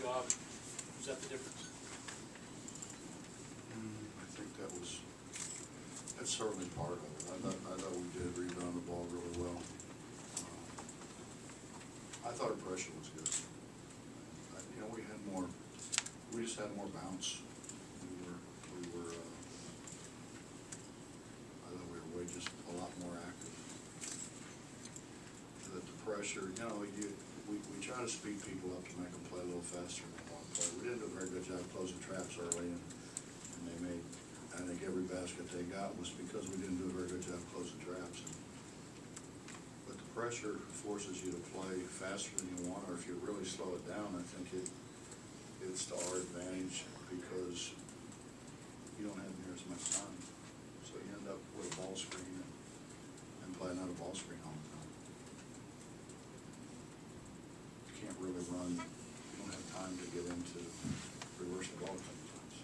job? Was that the difference? I think that's certainly part of it. I thought we did rebound the ball really well. I thought our pressure was good. We just had more bounce. I thought we were just a lot more active. The pressure, we try to speed people up to make them play a little faster than they want to play. We didn't do a very good job closing traps early, and they made, I think every basket they got was because we didn't do a very good job closing traps. But the pressure forces you to play faster than you want, or if you really slow it down, I think it's to our advantage because you don't have near as much time. So you end up with a ball screen and playing out a ball screen all the time. You can't really run, you don't have time to get into reverse the ball sometimes.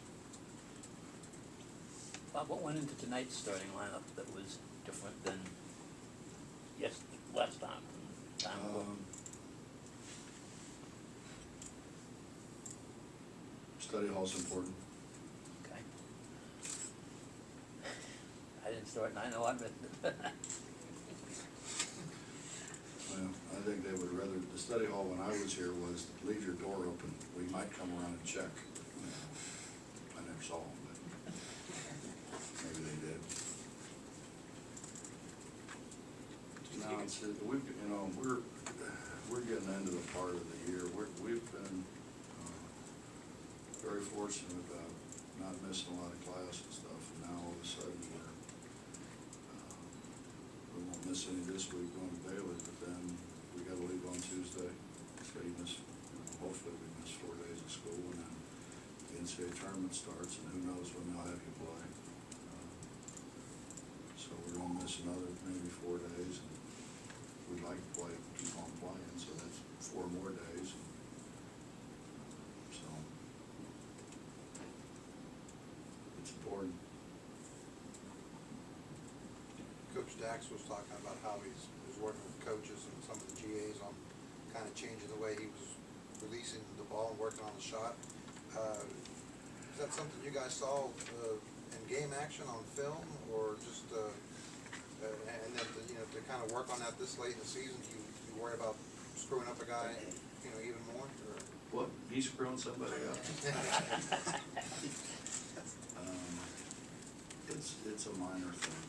Bob, what went into tonight's starting lineup that was different than last time? Study hall's important. Okay. I didn't start, and I know I missed it. Well, I think they would rather, the study hall when I was here was leave your door open. We might come around and check. I never saw them, but maybe they did. No, we're getting into the part of the year. We've been very fortunate about not missing a lot of class and stuff, and now all of a sudden we won't miss any this week going to Bailey, but then we got to leave on Tuesday. So you miss, hopefully we miss 4 days of school, and then the NCAA tournament starts, and who knows when they'll have you play. So we're going to miss another maybe 4 days, and we'd like to keep on playing, so that's 4 more days. So it's important. Coach Dax was talking about how he's working with coaches and some of the GAs on kind of changing the way he was releasing the ball and working on the shot. Is that something you guys saw in game action on film, or just and then to kind of work on that this late in the season? Do you worry about screwing up a guy even more? Or? What? He's screwing somebody up? It's a minor thing.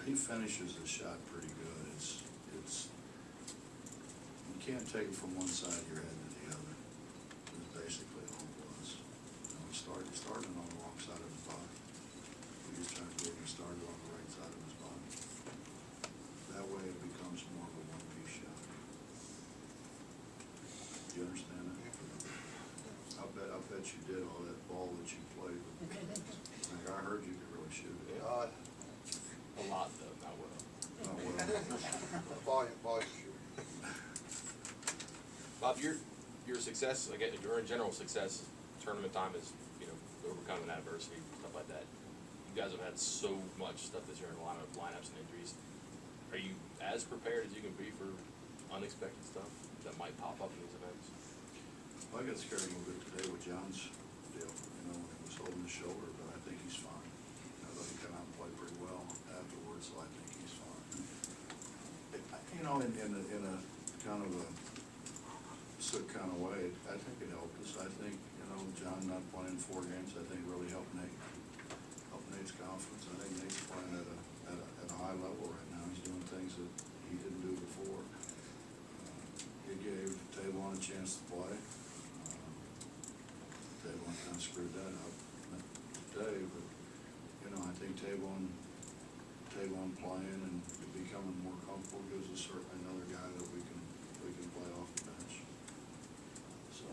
He finishes his shot pretty good. It's you can't take it from one side of your head to the other. It's basically all it was. He started on the wrong side of his body. We just tried to get him started on the right side of his body. That way it becomes more of a one-piece shot. Do you understand that? I bet you did all that ball that you played. Like I heard you could really shoot it. A lot though, not well. Not well. Volume shoot. Bob, your success, like your general success, tournament time is overcoming adversity, stuff like that. You guys have had so much stuff this year in lineups and injuries. Are you as prepared as you can be for unexpected stuff that might pop up in these events? Well, I got scared a little bit today with John's deal, when he was holding his shoulder, but I think he's fine. I thought he came out and played pretty well afterwards, so I think he's fine. In a kind of a sick kind of way, I think it helped us. I think, John not playing 4 games, I think really helped Nate's confidence. I think Nate's playing at a high level right now. He's doing things that he didn't do before. It gave Tavon a chance to play. Tavon kind of screwed that up today, but I think Tavon playing and becoming more comfortable gives us certainly another guy that we can play off the bench. So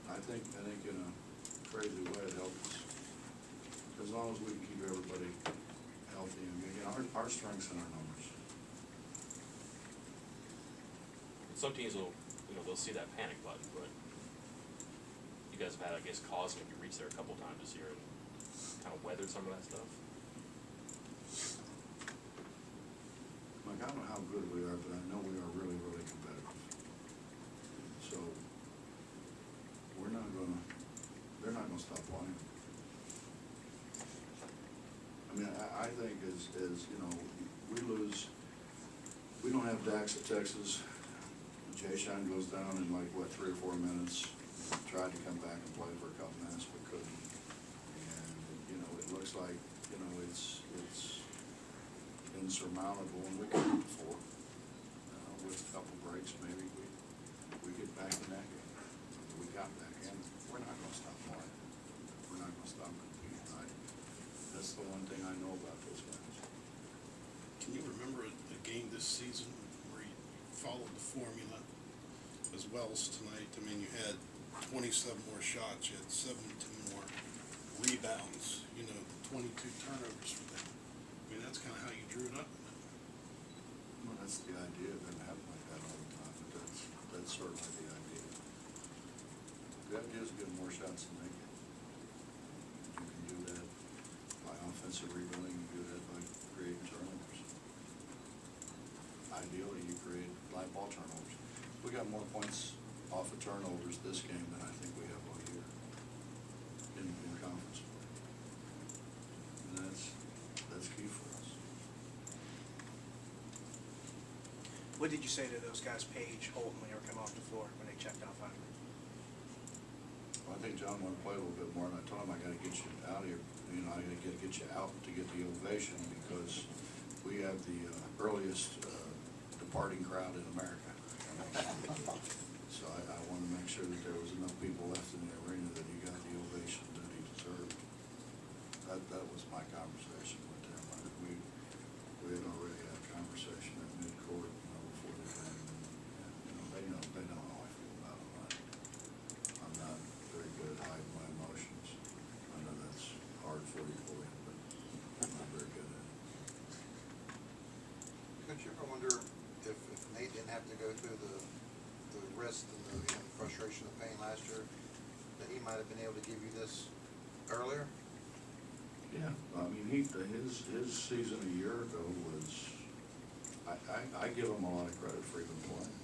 I think in a crazy way it helps us. As long as we can keep everybody healthy and our strengths and our numbers. Some teams will, they'll see that panic button, but you guys have had, I guess, cause when you reach there a couple times this year and kind of weathered some of that stuff. My I don't know how good we are, but I know we are really, really competitive. So, they're not gonna stop playing. I mean, I think as, you know, we don't have Dax at Texas. Jay Shine goes down in like, what, 3 or 4 minutes. Tried to come back and play for a couple minutes, but couldn't. And, you know, it looks like, you know, it's insurmountable, and we can beat the 4. With a couple breaks, maybe we get back in that game. We got back in. We're not gonna stop playing. We're not gonna stop competing, right? That's the one thing I know about those guys. Can you remember a game this season where you followed the formula as well as tonight? I mean, you had 27 more shots, you had 72 more rebounds, you know, 22 turnovers for them. I mean, that's kind of how you drew it up. Well, that's the idea. It doesn't happen like that all the time, but that's certainly the idea. The idea is to get more shots than they get. You can do that by offensive rebounding, you can do that by creating turnovers. Ideally, you create live ball turnovers. We got more points off of turnovers this game than I think we have all year in conference play. And that's key for us. What did you say to those guys, Page, Holton, when they were coming off the floor, when they checked out finally? Well, I think John wanted to play a little bit more, and I told him I gotta get you out of here, you know, I gotta get you out to get the ovation, because we have the earliest departing crowd in America. So I wanted to make sure that there was enough people left in the arena that he got the ovation that he deserved. That was my conversation with them. We had already had a conversation at midcourt, you know, before the game, and you know, they know how I feel about them. I'm not very good at hiding my emotions. I know that's hard for you, but I'm not very good at it. Could you ever wonder if Nate didn't have to go through the risk and the frustration of pain last year, that he might have been able to give you this earlier? Yeah, I mean, his season a year ago was, I give him a lot of credit for even playing.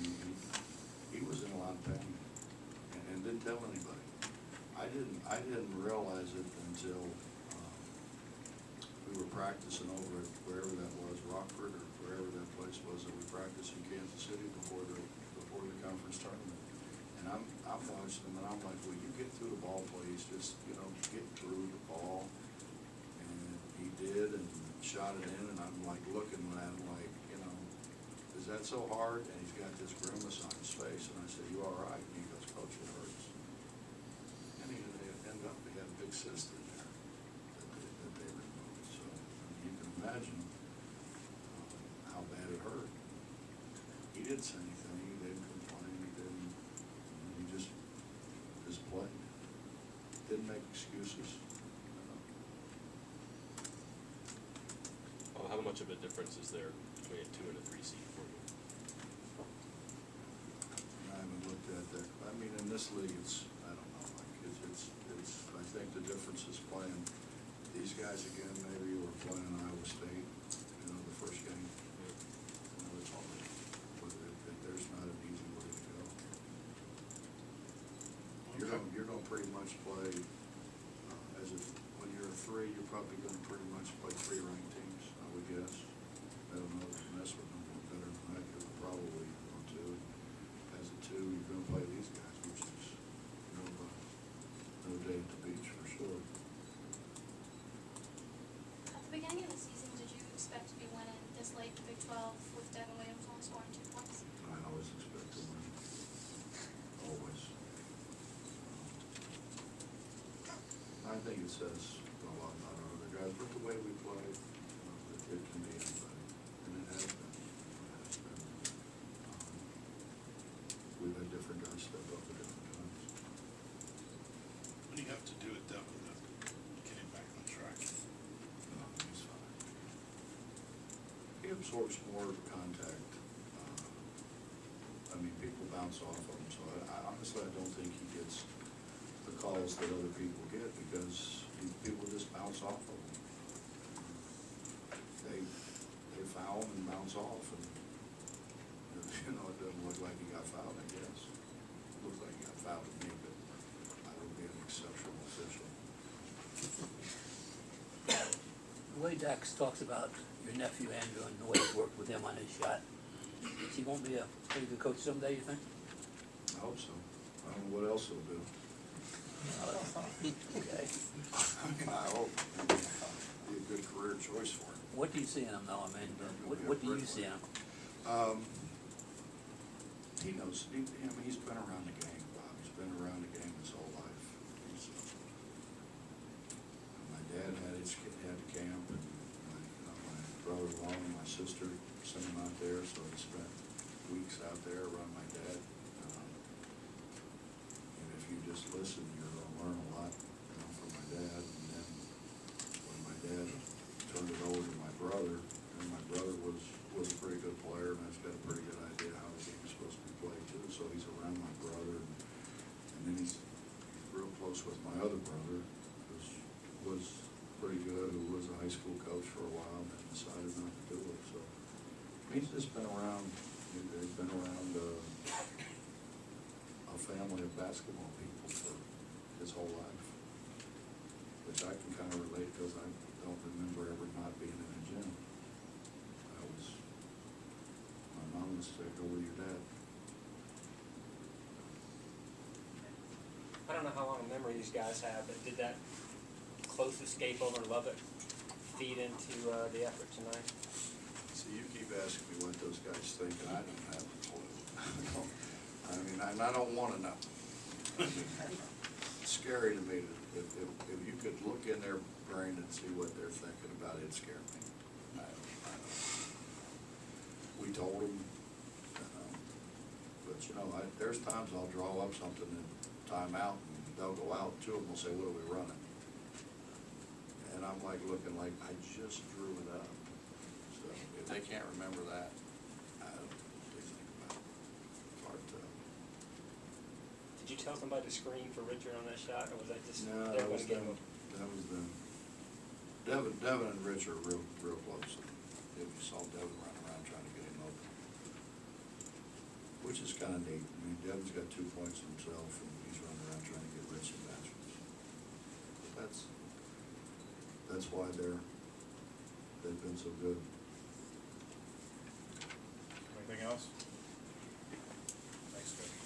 You know, he was in a lot of pain and didn't tell anybody. I didn't realize it until we were practicing over at wherever that was, Rockford or wherever that place was that we practiced in Kansas City before the conference tournament. And I'm watching him and I'm like, well, you get through the ball, please, just, you know, get through the ball. And he did and shot it in, and I'm like looking at him like, you know, is that so hard? And he's got this grimace on his face, and I said, you all right? And he goes, Coach, it hurts. And he ended up, he had a big cyst in there that they removed. So you can imagine how bad it hurt. He didn't say anything, he didn't complain, he just played. Didn't make excuses. Well, how much of a difference is there between a 2 and a 3 seed for you? I haven't looked at that. I mean, in this league, I don't know, like, it's, I think the difference is playing these guys again, maybe, or playing Iowa State, you know, the first game. You know, it's hard. But there's not an easy way to go. You're gonna pretty much play, when you're a 3, you're probably gonna pretty much play 3 ranked teams, I would guess. I don't know, mess with them better than that, you're probably on 2. As a 2, you're gonna play these guys, which is no day at the beach for sure. At the beginning of the season, did you expect to be winning this late in the Big 12 with Devin Williams only scoring 2 points? I always expect to win. Always. I think it says a lot about our other guys, but the way we play, it can be anybody, and it has been. We've had different guys step up at different times. What do you have to do at Devin to get him back on track? He's fine. He absorbs more contact. I mean, people bounce off of him, so I honestly, I don't think he gets the calls that other people get, because people just bounce off of him. They foul him, bounce off and, you know, it doesn't look like he got fouled, I guess. Looks like he got fouled to me, but I would be an exceptional official. The way Dax talks about your nephew Andrew and the way he's worked with him on his shot, is he gonna be a pretty good coach someday, you think? I hope so. I don't know what else he'll do. Okay. I hope. Be a good career choice for him. What do you see in him though? I mean, what do you see in him? He knows, I mean, he's been around the game, Bob. He's been around the game his whole life. My dad had camp, and my brother-in-law and my sister sent him out there, so he spent weeks out there around my dad. And if you just listen, you're gonna learn a lot, from my dad. And then when my dad turned it over to my brother, and my brother was a pretty good player, and has got a pretty good idea how the game is supposed to be played too. So he's around my brother, and then he's real close with my other brother, who was pretty good, who was a high school coach for a while, and then decided not to do it. So he's just been around. He's been around a family of basketball people for his whole life, which I can kind of relate because I don't remember ever not being in a gym. My mom was sick, go with your dad. I don't know how long a memory these guys have, but did that close escape over Lubbock feed into the effort tonight? See, you keep asking me what those guys think, and I don't have a clue. I mean, I don't want to know. It's scary to me that if you could look in their brain and see what they're thinking about it, scare me. I don't. We told them, but there's times I'll draw up something in timeout, and they'll go out, two of them will say, what are we running? And I'm like looking like, I just drew it up. So if they can't remember that, I don't know what they think about it. It's hard to tell. Did you tell somebody to screen for Richard on that shot, or was that just No, they that were was going to give them. him? That was them. Devin and Rich are real close. If you saw Devin running around trying to get him open, which is kind of neat. I mean, Devin's got 2 points himself, and he's running around trying to get Rich some baskets. But that's why they've been so good. Anything else? Thanks, Coach.